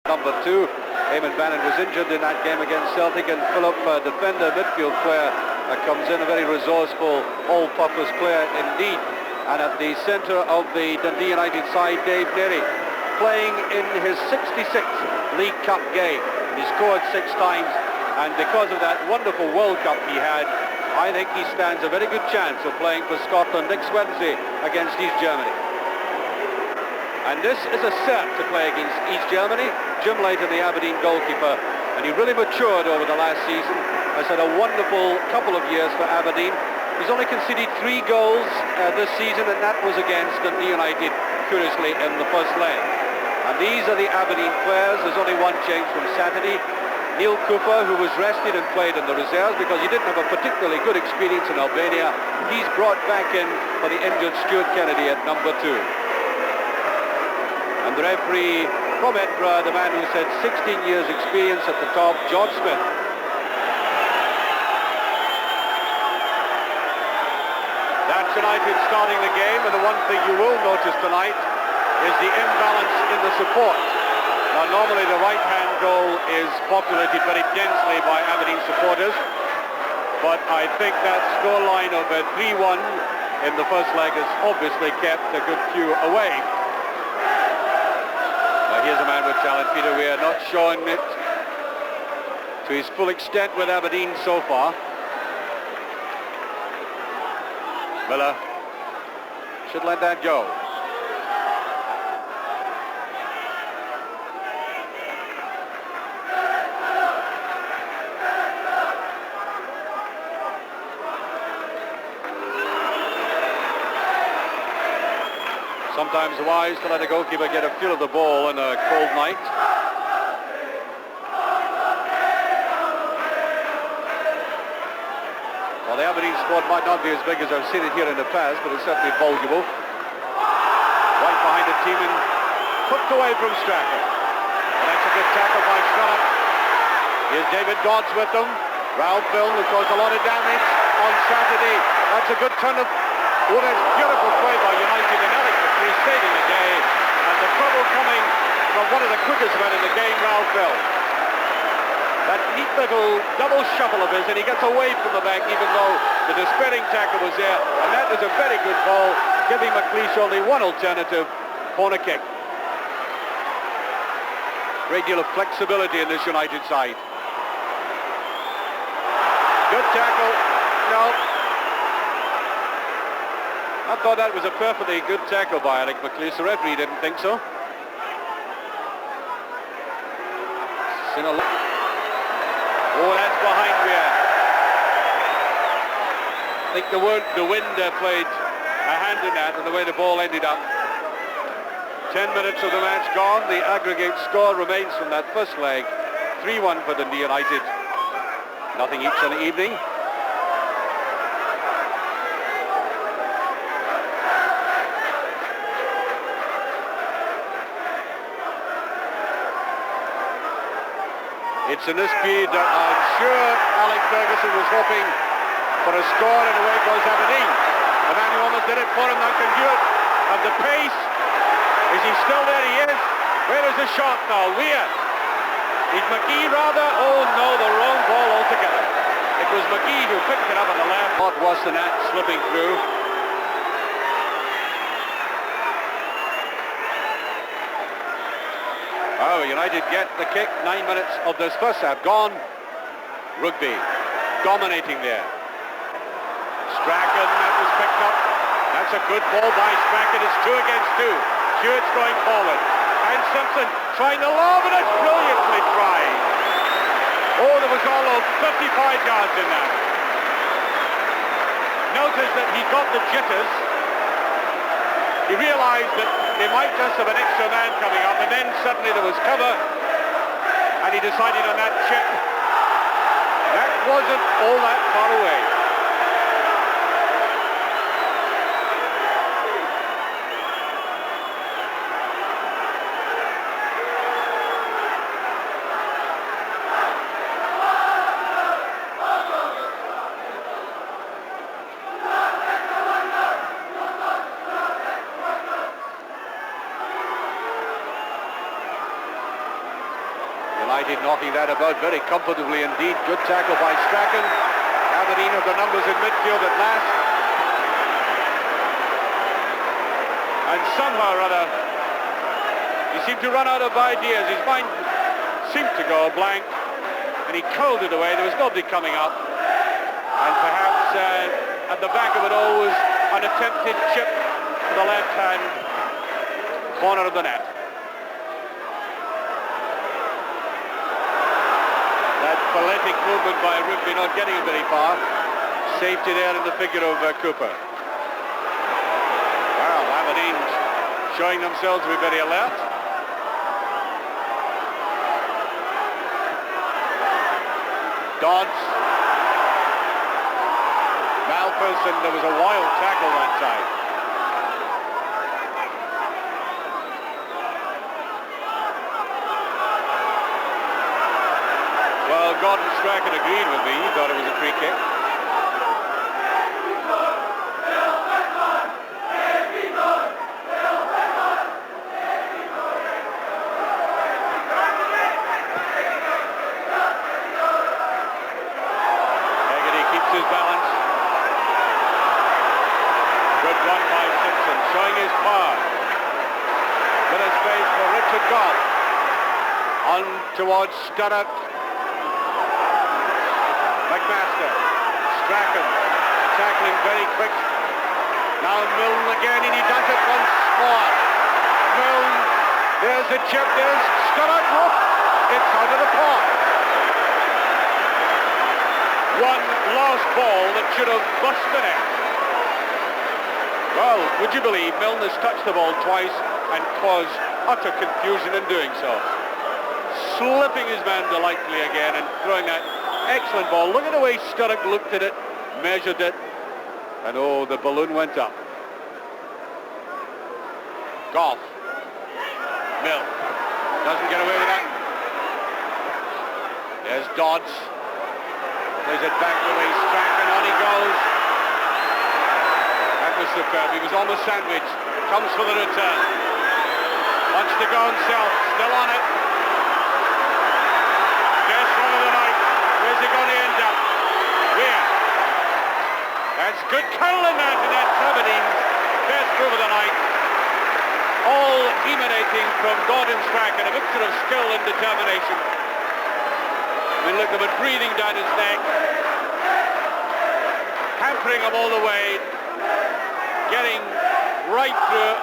Number 2, Eamon Bannon was injured in that game against Celtic, and Philip, defender, midfield player, comes in, a very resourceful, all-purpose player indeed. And at the centre of the Dundee United side, Dave Neary, playing in his 66th League Cup game. He scored 6 times, and because of that wonderful World Cup he had, I think he stands a very good chance of playing for Scotland next Wednesday against East Germany. And this is a cert to play against East Germany. Jim Leighton, the Aberdeen goalkeeper, and he really matured over the last season. Has had a wonderful couple of years for Aberdeen. He's only conceded 3 goals this season, and that was against Dundee United, curiously, in the first leg. And these are the Aberdeen players. There's only one change from Saturday. Neil Cooper, who was rested and played in the reserves because he didn't have a particularly good experience in Albania, he's brought back in for the injured Stuart Kennedy at number 2. And the referee from Edinburgh, the man who's had 16 years experience at the top, George Smith. That's United starting the game, and the one thing you will notice tonight is the imbalance in the support. Now normally the right-hand goal is populated very densely by Aberdeen supporters, but I think that scoreline of 3-1 in the first leg has obviously kept a good few away. Here's a man with talent, Peter Weir, not showing it to his full extent with Aberdeen so far. Miller should let that go. Sometimes wise to let a goalkeeper get a feel of the ball on a cold night. Well, the Aberdeen squad might not be as big as I've seen it here in the past, but it's certainly voluble. Right behind the team and hooked away from Stracker. Well, that's a good tackle by Sturrock. Here's David Dodds with them. Ralph Milne, who caused a lot of damage on Saturday. That's a good turn of... What a beautiful play by United, and Eric McLeish saving the day, and the trouble coming from one of the quickest men in the game, Ralph Milne. That neat little double shuffle of his, and he gets away from the back even though the despairing tackle was there, and that is a very good ball, giving McLeish only one alternative, corner kick. Great deal of flexibility in this United side. Good tackle. No. I thought that was a perfectly good tackle by Eric McLeish. The referee didn't think so. Oh, that's behind Weir. I think the wind played a hand in that and the way the ball ended up. 10 minutes of the match gone. The aggregate score remains from that first leg. 3-1 for Dundee United. Nothing each in the evening. It's in this period that I'm sure Alec Ferguson was hoping for a score, and away goes Aberdeen. The man who almost did it for him now can do it at the pace. Is he still there? He is. Where is the shot now? Weir. Is McGee rather? Oh no, the wrong ball altogether. It was McGee who picked it up on the left. Not worse than that, slipping through. Oh, United get the kick. 9 minutes of this first half gone. Rugby dominating there. Strachan, that was picked up. That's a good ball by Strachan. It's 2 against 2. Hewitt's going forward. And Simpson trying to lob, and it's brilliantly tried. Oh, there was all of 55 yards in that. Notice that he got the jitters. He realised that they might just have an extra man coming up, and then suddenly there was cover, and he decided on that chip. That wasn't all that far away. United knocking that about very comfortably indeed. Good tackle by Strachan. Aberdeen have the numbers in midfield at last. And somehow or other, he seemed to run out of ideas. His mind seemed to go blank, and he curled it away. There was nobody coming up. And perhaps at the back of it all was an attempted chip to the left-hand corner of the net. That pathetic movement by Rugby not getting him very far. Safety there in the figure of Cooper. Well, Aberdeen showing themselves to be very alert. Dodds. Malpas, and there was a wild tackle that time. Well, Gordon Strachan agreed with me. He thought it was a free kick. Hegarty keeps his balance. Good run by Simpson, showing his power. Bit of space for Richard Goff. On towards Sturrock. McMaster, Strachan, tackling very quick. Now Milne again, and he does it once more. Milne, there's the chip, there's Sturrock. It's out of the park. One lost ball that should have bust the net. Well, would you believe Milne has touched the ball twice and caused utter confusion in doing so. Slipping his man delightfully again and throwing that excellent ball. Look at the way Sturrock looked at it, measured it, and oh, the balloon went up. Goff. Milne. Doesn't get away with that. There's Dodds. Plays it back with a Strachan, on he goes. That was superb. He was almost sandwiched. Comes for the return. Wants to go himself. Still on it. Best run of the night. Where's he going to end up? Where? That's good curling, man, and that's Aberdeen's best move of the night. All emanating from Gordon Strachan, a mixture of skill and determination. I mean, look at him breathing down his neck, hampering him all the way, getting right through.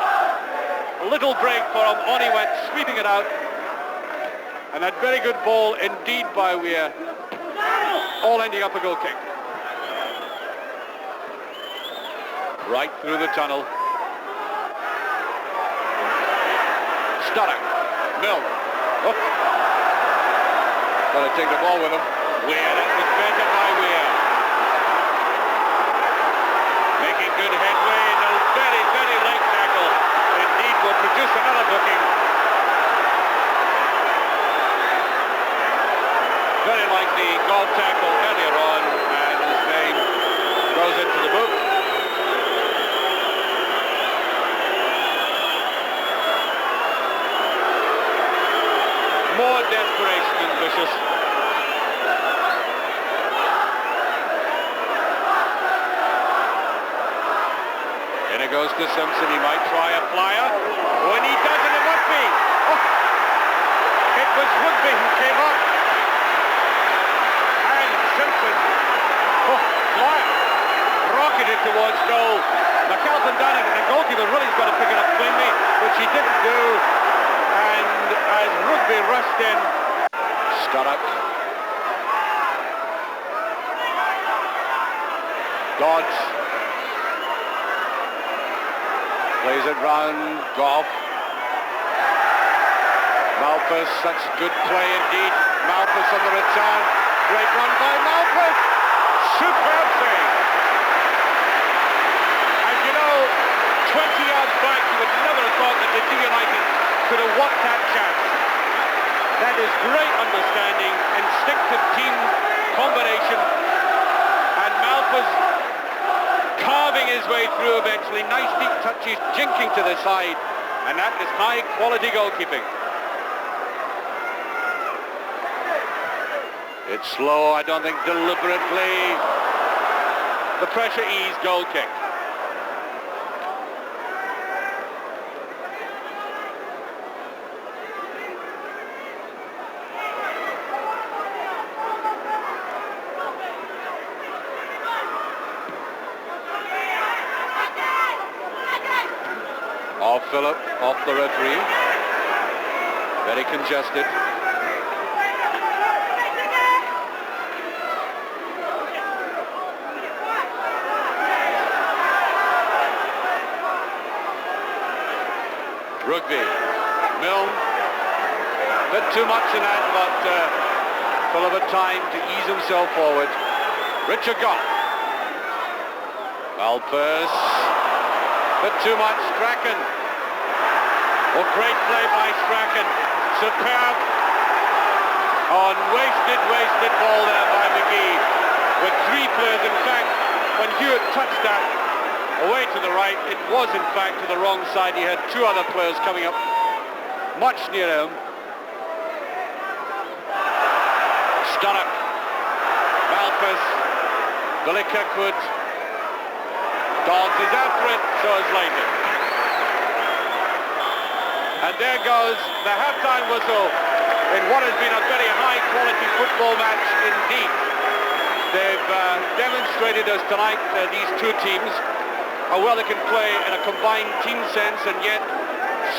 A little break for him, on he went, sweeping it out. And that very good ball indeed by Weir, all ending up a goal kick. Right through the tunnel. Sturrock. Milne. Oh. Got to take the ball with him. Weir, that was better by Weir. Making good headway, and a very, very late tackle. Indeed will produce another booking. Very like the goal tackle earlier on, and his name goes into the book. More desperation than vicious. And it goes to Simpson. He might try a flyer. When he doesn't, it must be. Oh. It was Rugby who came up. And Simpson, flyer, rocketed towards goal. McAlpin done it, and the goalkeeper really's got to pick it up cleanly, which he didn't do. And as Rugby rushed in, Sturrock. Dodds. Plays it round, Goff. Malpas, that's good play indeed. Malpas on the return. Great run by Malpas. Superb save. And you know, 20 yards back, you would never have thought that Dundee United could have won that chance. That is great understanding, instinctive team combination, and Malpas carving his way through eventually. Nice deep touches, jinking to the side, and that is high quality goalkeeping. It's slow, I don't think deliberately. The pressure ease, goal kick. Off Phillip, off the referee. Very congested. Rugby. Milne. Bit too much in that, but Phillip had time to ease himself forward. Richard Goff. Malpass. Bit too much. Strachan. Oh, great play by Strachan. Superb. On wasted ball there by McGee. With three players, in fact, when Hewitt touched that away to the right, it was in fact to the wrong side. He had two other players coming up much nearer him. Sturrock. Malpass. Billy Kirkwood. Dodds is after it, so is Leighton. And there goes the half-time whistle in what has been a very high-quality football match indeed. They've demonstrated us tonight, these two teams, how well they can play in a combined team sense and yet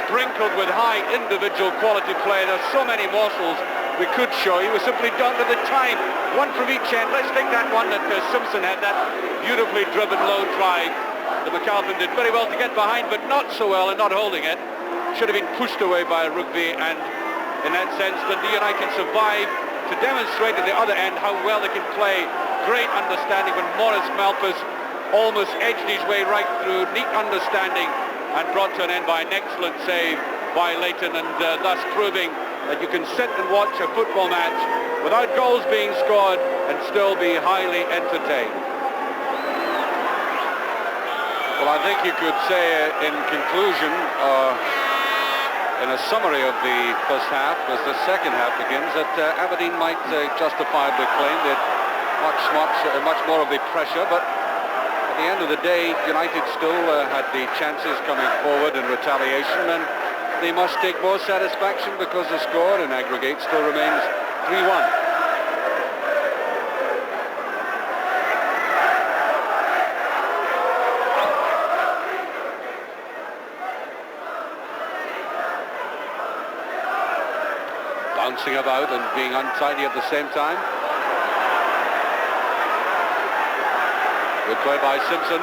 sprinkled with high individual quality play. There's so many morsels we could show you. We're simply down to the time. One from each end. Let's take that one that Simpson had, that beautifully driven low drive. The McAlpin did very well to get behind, but not so well in not holding it. Should have been pushed away by Rugby, and in that sense, Dundee United survived to demonstrate at the other end how well they can play. Great understanding when Maurice Malpass almost edged his way right through. Neat understanding and brought to an end by an excellent save by Leighton, and thus proving that you can sit and watch a football match without goals being scored and still be highly entertained. Well, I think you could say in conclusion, in a summary of the first half, as the second half begins, that Aberdeen might justifiably claim that much more of the pressure, but at the end of the day, United still had the chances coming forward in retaliation, and they must take more satisfaction because the score in aggregate still remains 3-1. Bouncing about and being untidy at the same time. Good play by Simpson,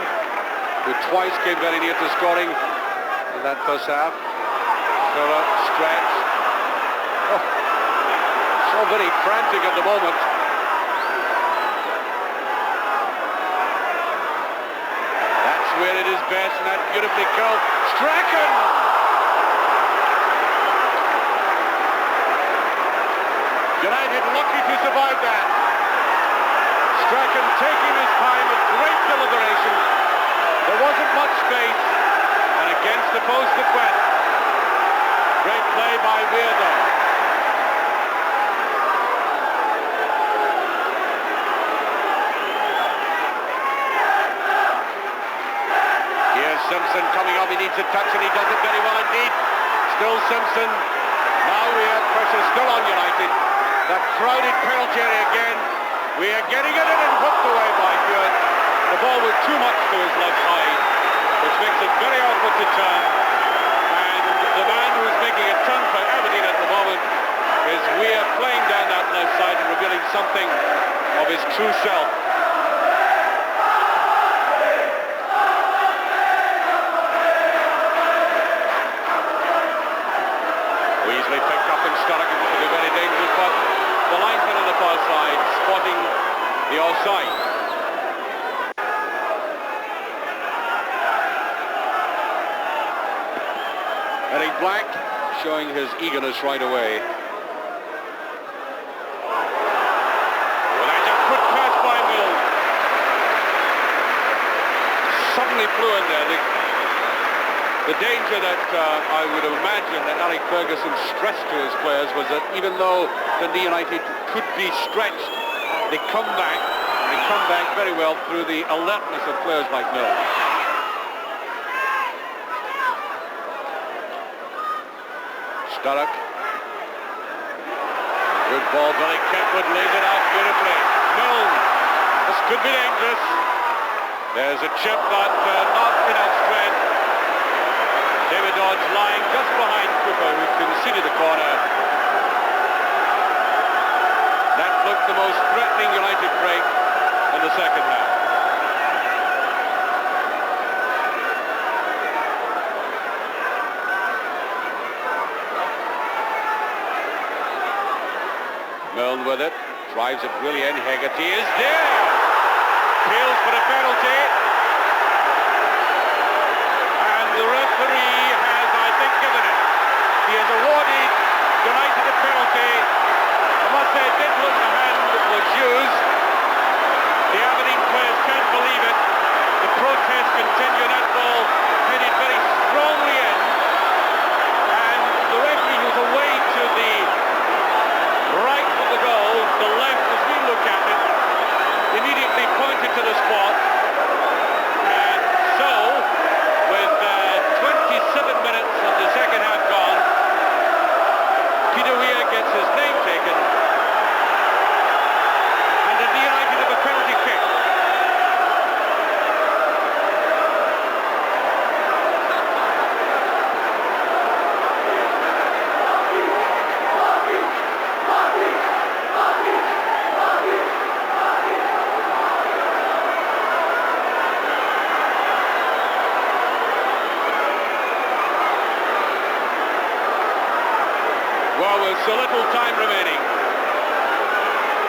who twice came very near to scoring in that first half. Sturrock, stretch. Oh, so very frantic at the moment. That's where it is best, and that beautifully curled. Strachan! United lucky to survive that. Strachan taking his time with great deliberation. There wasn't much space, and against the post it went. Great play by Weirdo. Here's Simpson coming up. He needs a touch, and he does it very well indeed. Still Simpson. Now we have pressure still on United. That crowded penalty area again. We are getting it in and hooked away by Hewitt. The ball with too much to his left side, which makes it very awkward to turn. And the man who is making a turn for Aberdeen at the moment is Weir, playing down that left side and revealing something of his true self. Weasley picked up and Sturrock, it could be very dangerous, but the linesman on the far side spotting the offside. Eric Black showing his eagerness right away. Well, that's a quick pass by Milne. Suddenly flew in there. The danger that I would imagine that Alec Ferguson stressed to his players was that even though Dundee United could be stretched, they come back, and they come back very well through the alertness of players like Milne. Sturrock. Good ball, Billy Kentwood lays it out beautifully. Milne. This could be dangerous. There's a chip, but not enough strength. David Dodge lying just behind Cooper, who conceded the corner. That looked the most threatening United break in the second half. Milne with it, drives it really in. Hegarty is there. Appeals for a penalty. And the referee has, I think, given it. He has awarded United a penalty. I must say, it did look the hand that was used. The Aberdeen players can't believe it. The protests continue. That ball headed very strongly in. And the referee, who's away to the right of the goal, the left as we look at it, immediately pointed to the spot. And so, with 27 minutes of the second half gone, Peter Weir gets his name taken, and Dundee United have a penalty kick. Well, with so little time remaining,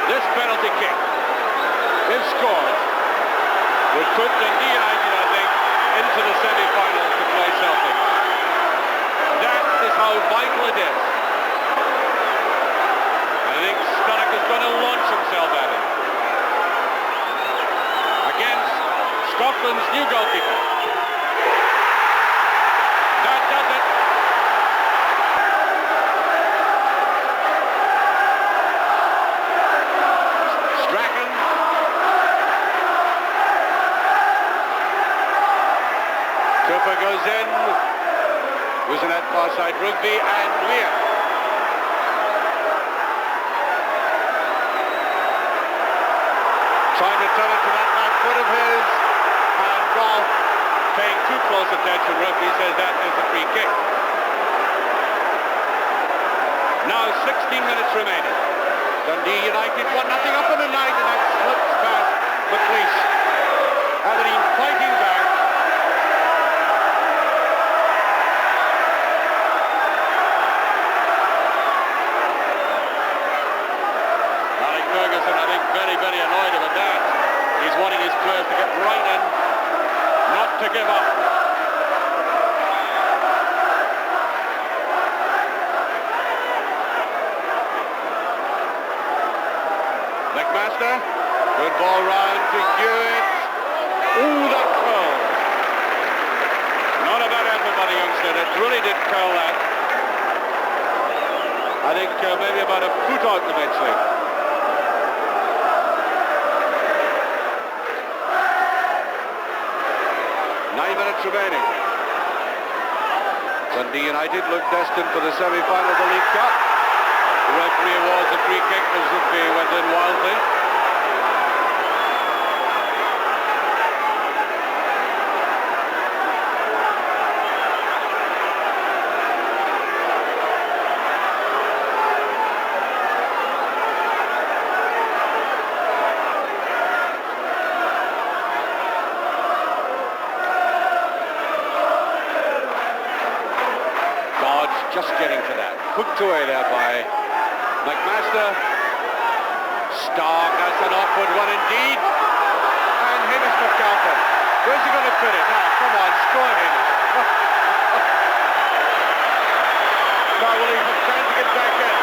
this penalty kick, if scored, would put Dundee United, I think, into the semi-finals to play Celtic. That is how vital it is. I think Sturrock is going to launch himself at it. Against Scotland's new goalkeeper. That does it. Cooper goes in, was in that far side, Rugby and Weir. Trying to turn it to that back foot of his, and Golf paying too close attention. Rugby says that is a free kick. Now 16 minutes remaining. Dundee United 1-0 up in the night, and that slips past McLeish. Aberdeen fighting back. Ferguson, I think, very, very annoyed about that. He's wanting his players to get right in, not to give up. McMaster, good ball round to Hewitt. Ooh, that curl. Not a bad effort by the youngster. It really did curl that. I think maybe about a foot out eventually. 9 minutes remaining. Dundee United look destined for the semi-final of the League Cup. The referee awards a free kick as Rugby went in wildly. Just getting to that. Hooked away there by McMaster. Stark, that's an awkward one indeed. And Hamish McAlpin. Where's he going to put it? Now, come on, score Hamish. Now, will he have time to get back in?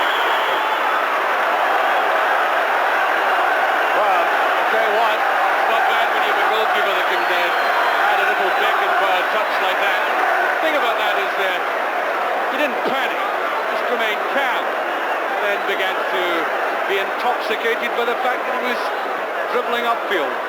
Well, I'll tell you what, it's not bad when you have a goalkeeper that can add a little bacon for a touch like that. Think about then began to be intoxicated by the fact that he was dribbling upfield.